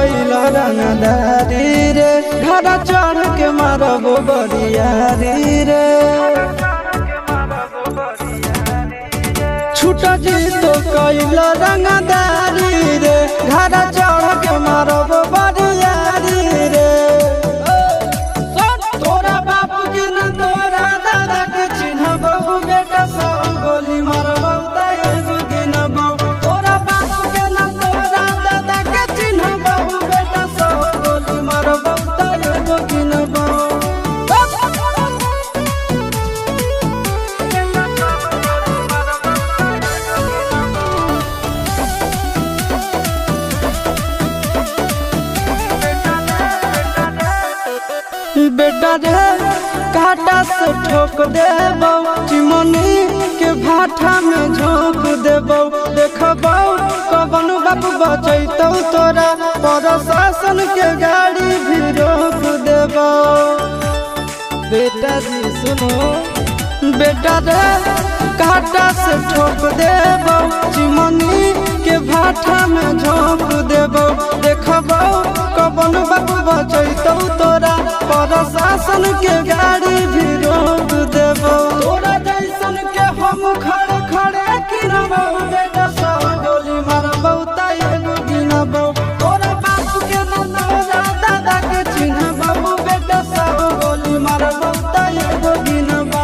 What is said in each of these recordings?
कैला रंगदारी रे घर चढ़ के मारब बरियारी रे छूट जी तो कैला रंगदारी रे घर चढ़ के मारब बरियारी रे तोरा बाप के न तोरा दादा के चिन्हबौ बेटा सब गोली मारबौ तैगो गिनबौ तोरा बाप के न तोरा दादा के चिन्हबौ बेटा सब गोली मारबौ तैगो गिनबौ बेटा रे काटा से ठोक देबौ चिमनी के भाठा में झोंक देबौ देखबौ कवन बाप बचैतौ तोरा प्रशासन के गाड़ी भी रोक देबौ बेटा जी सुनो बेटा रे काटा से ठोक देबौ चिमनी के भाठा में झोंक देबौ देखबौ कवन बाप बचैतौ तोरा प्रशासन के गाड़ी भी रोक देबौ तोरा जैसन के हम खड़े खड़े गिनबौ बेटा सब गोली मारबौ तैगो गिनबौ तोरा बाप के न तोरा दादा के चिन्हबौ बेटा सब गोली मारबौ तैगो गिनबौ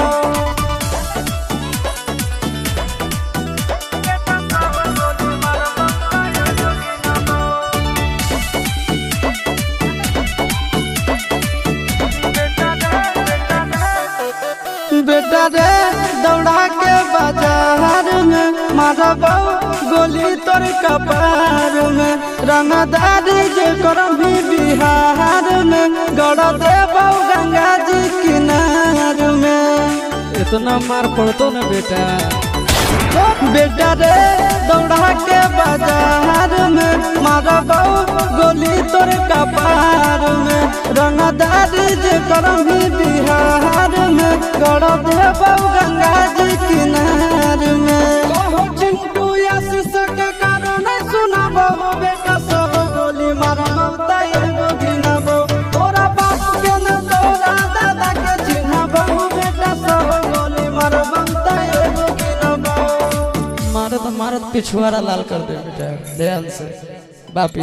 बेटा रे दौड़ा के बाजार में मारबौ गोली तोर कपार में रंगदारी जे करबी बिहार में गड़ देबौ गंगा जी किनार में इतना मार पड़तो न बेटा बेटा रे दौड़ा के बाजार में मारबौ गोली तोर कपार में रंगदारी जे करबी बिहार में गड़ देबौ गंगा जी किनार में कहो चिंटू आशीष के कारण सुनबौ बेटा सब गोली मारबौ तैगो गिनबौ तोरा बाप के न तोरा दादा के चिन्हबौ बेटा सब गोली मारबौ तैगो गिनबौ मारत मारत पिछुआरा लाल कर दे बेटा ध्यान से बापी